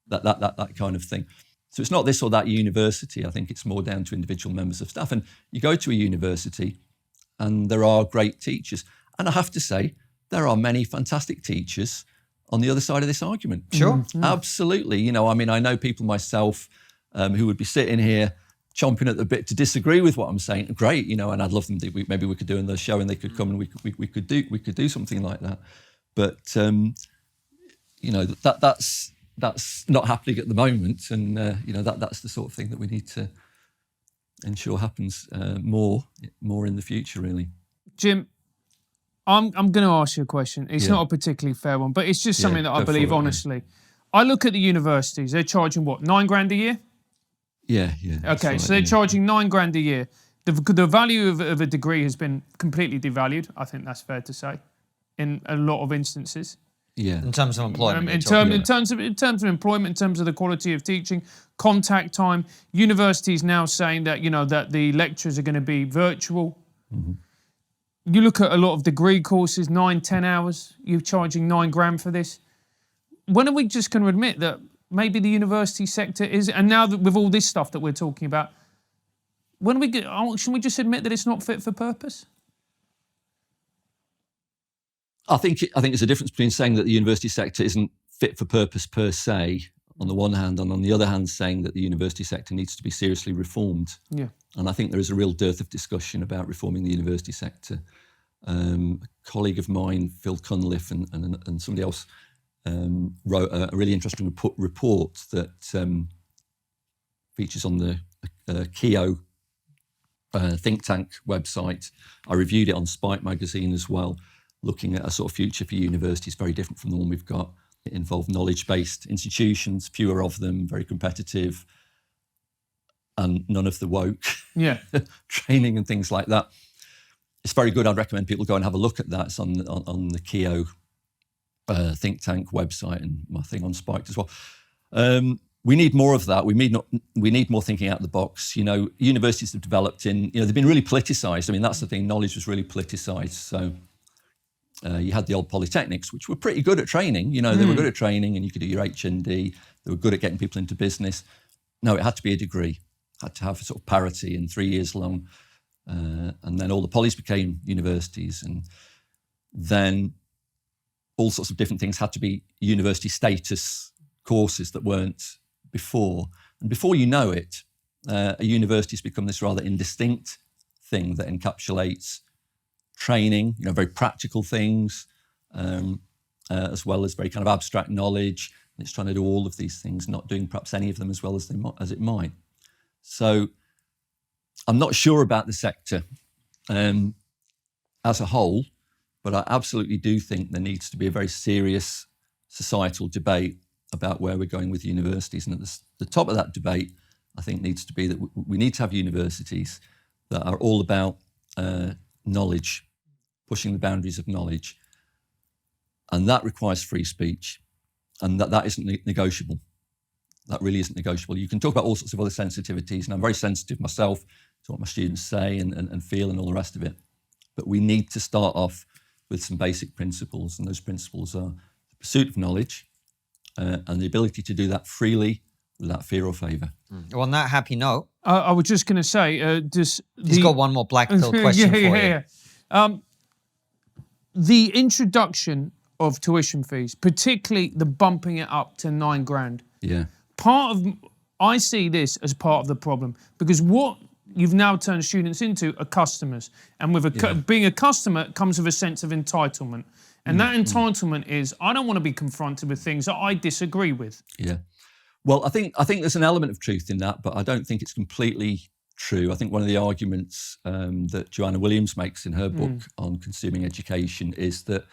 that kind of thing. So it's not this or that university. I think it's more down to individual members of staff. And you go to a university and there are great teachers. And I have to say, there are many fantastic teachers on the other side of this argument. Sure. Mm-hmm. Absolutely. I know people myself who would be sitting here chomping at the bit to disagree with what I'm saying. Great, and I'd love them to. Maybe we could do another show and they could come and we could do something like that. But, that's not happening at the moment, and that's the sort of thing that we need to ensure happens more in the future, really. Jim, I'm going to ask you a question. It's not a particularly fair one, but it's just something that I believe honestly. I look at the universities; they're charging what, $9,000 a year? Yeah. Okay, so they're charging $9,000 a year. The value of a degree has been completely devalued. I think that's fair to say, in a lot of instances. Yeah. In terms of employment. In terms of employment, in terms of the quality of teaching, contact time, universities now saying that, that the lectures are going to be virtual. Mm-hmm. You look at a lot of degree courses, 9-10 hours, you're charging $9,000 for this. When are we just going to admit that maybe the university sector is, and now that with all this stuff that we're talking about, should we just admit that it's not fit for purpose? I think there's a difference between saying that the university sector isn't fit for purpose per se, on the one hand, and on the other hand, saying that the university sector needs to be seriously reformed. Yeah. And I think there is a real dearth of discussion about reforming the university sector. A colleague of mine, Phil Cunliffe, and somebody else wrote a really interesting report that features on the KEO think tank website. I reviewed it on Spike magazine as well, looking at a sort of future for universities very different from the one we've got. It involved knowledge-based institutions, fewer of them, very competitive, and none of the woke training and things like that. It's very good. I'd recommend people go and have a look at that. It's on the KEO think tank website and my thing on Spiked as well. We need more of that. We need more thinking out of the box. Universities have developed they've been really politicised. I mean, that's the thing. Knowledge was really politicised. So you had the old polytechnics, which were pretty good at training. They were good at training, and you could do your HND. They were good at getting people into business. No, it had to be a degree. Had to have a sort of parity and 3 years long. And then all the polys became universities, and then all sorts of different things had to be university status courses that weren't before. And before you know it, a university's become this rather indistinct thing that encapsulates training, very practical things, as well as very kind of abstract knowledge. And it's trying to do all of these things, not doing perhaps any of them as well as it might. So I'm not sure about the sector as a whole, but I absolutely do think there needs to be a very serious societal debate about where we're going with universities. And at the top of that debate, I think, needs to be that we need to have universities that are all about knowledge, pushing the boundaries of knowledge. And that requires free speech, and that isn't negotiable. That really isn't negotiable. You can talk about all sorts of other sensitivities, and I'm very sensitive myself to what my students say and feel and all the rest of it. But we need to start off with some basic principles, and those principles are the pursuit of knowledge and the ability to do that freely without fear or favour. Well, on that happy note, I was just going to say, he's got one more black pill question for you. The introduction of tuition fees, particularly the bumping it up to $9,000. Yeah. I see this as part of the problem, because what you've now turned students into are customers, and with being a customer comes with a sense of entitlement, and that entitlement is, I don't want to be confronted with things that I disagree with. Yeah. Well, I think there's an element of truth in that, but I don't think it's completely true. I think one of the arguments that Joanna Williams makes in her book on consuming education is that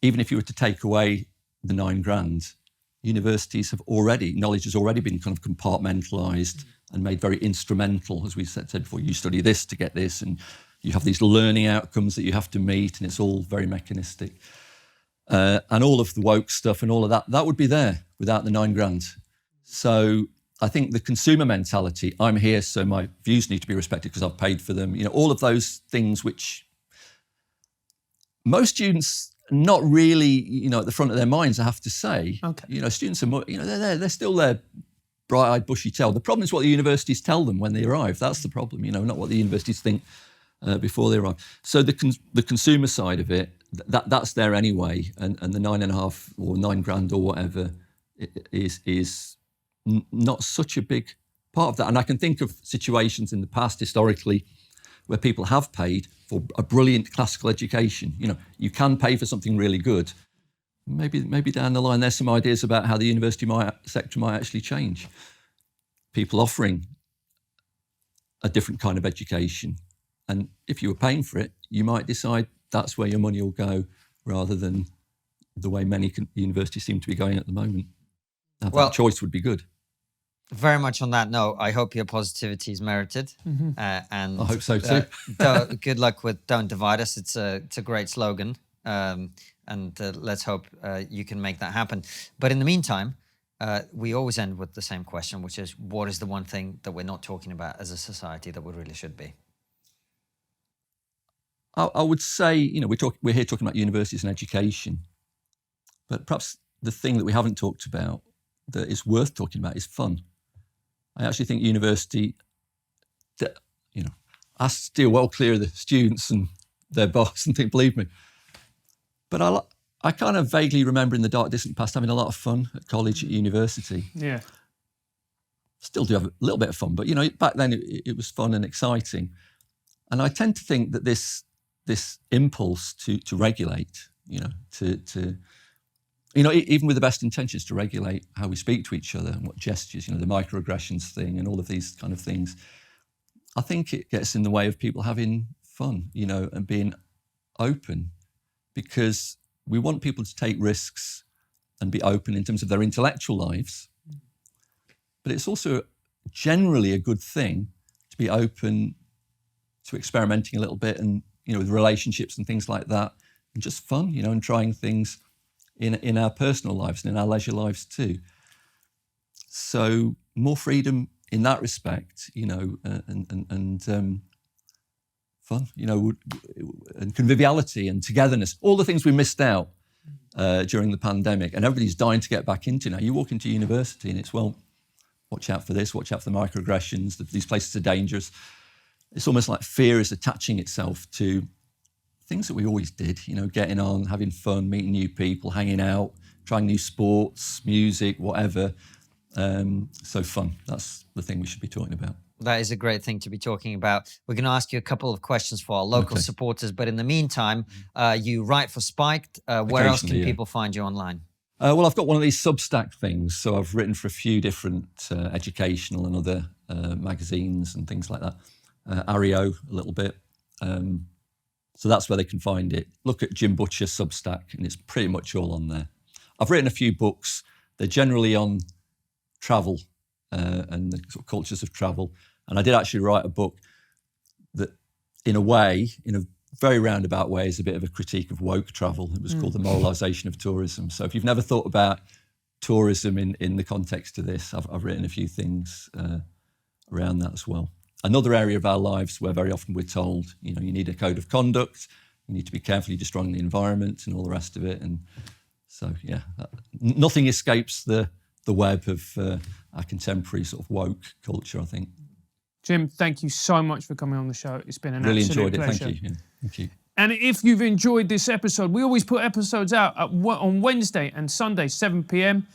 even if you were to take away the $9,000, universities knowledge has already been kind of compartmentalised and made very instrumental. As we said before, you study this to get this, and you have these learning outcomes that you have to meet, and it's all very mechanistic. And all of the woke stuff and all of that would be there without the $9,000. So I think the consumer mentality, I'm here so my views need to be respected because I've paid for them, all of those things which most students not really, at the front of their minds, I have to say. Okay. Students are more, they're still there, bright-eyed, bushy-tailed. The problem is what the universities tell them when they arrive. That's the problem, not what the universities think before they arrive. So the consumer side of it, that's there anyway, and the $9,500 or $9,000 or whatever is not such a big part of that. And I can think of situations in the past historically where people have paid for a brilliant classical education. You can pay for something really good. Maybe down the line there's some ideas about how the university sector might actually change. People offering a different kind of education. And if you were paying for it, you might decide that's where your money will go rather than the way many universities seem to be going at the moment. That choice would be good. Very much on that note, I hope your positivity is merited. And I hope so too. Good luck with Don't Divide Us. It's a great slogan. And let's hope you can make that happen. But in the meantime, we always end with the same question, which is, what is the one thing that we're not talking about as a society that we really should be? I would say, we're here talking about universities and education, but perhaps the thing that we haven't talked about that is worth talking about is fun. I actually think university, has to steer well clear of the students and their boss and think, believe me. But I kind of vaguely remember in the dark distant past having a lot of fun at college, at university. Yeah. Still do have a little bit of fun, but back then it was fun and exciting. And I tend to think that this impulse to regulate, even with the best intentions, to regulate how we speak to each other and what gestures, the microaggressions thing and all of these kind of things, I think it gets in the way of people having fun, and being open, because we want people to take risks and be open in terms of their intellectual lives. But it's also generally a good thing to be open to experimenting a little bit and, with relationships and things like that, and just fun, and trying things in our personal lives and in our leisure lives too. So more freedom in that respect, and fun, and conviviality and togetherness, all the things we missed out during the pandemic, and everybody's dying to get back into now. You walk into university and it's, watch out for this, watch out for the microaggressions, these places are dangerous. It's almost like fear is attaching itself to things that we always did, getting on, having fun, meeting new people, hanging out, trying new sports, music, whatever. So fun, that's the thing we should be talking about. That is a great thing to be talking about. We're going to ask you a couple of questions for our local supporters, but in the meantime, you write for Spiked. Where else can people find you online? Well, I've got one of these Substack things, so I've written for a few different educational and other magazines and things like that. Ario, a little bit. So that's where they can find it. Look at Jim Butcher Substack, and it's pretty much all on there. I've written a few books. They're generally on travel and the sort of cultures of travel. And I did actually write a book that, in a very roundabout way, is a bit of a critique of woke travel. It was called The Moralisation of Tourism. So if you've never thought about tourism in the context of this, I've written a few things around that as well. another area of our lives where very often we're told, you need a code of conduct, you need to be carefully destroying the environment and all the rest of it. And so, nothing escapes the web of our contemporary sort of woke culture, I think. Jim, thank you so much for coming on the show. It's been an really absolute enjoyed pleasure. it. Thank you. Thank you. And if you've enjoyed this episode, we always put episodes out on Wednesday and Sunday, 7 p.m.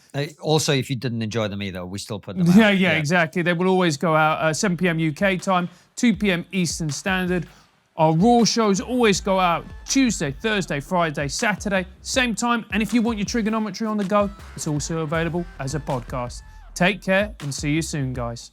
Also, if you didn't enjoy them either, we still put them out. Yeah, exactly. They will always go out 7 p.m. UK time, 2 p.m. Eastern Standard. Our Raw shows always go out Tuesday, Thursday, Friday, Saturday, same time. And if you want your trigonometry on the go, it's also available as a podcast. Take care and see you soon, guys.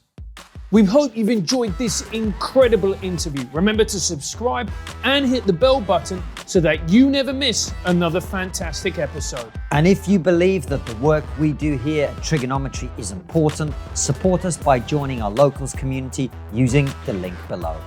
We hope you've enjoyed this incredible interview. Remember to subscribe and hit the bell button so that you never miss another fantastic episode. And if you believe that the work we do here at Trigonometry is important, support us by joining our locals community using the link below.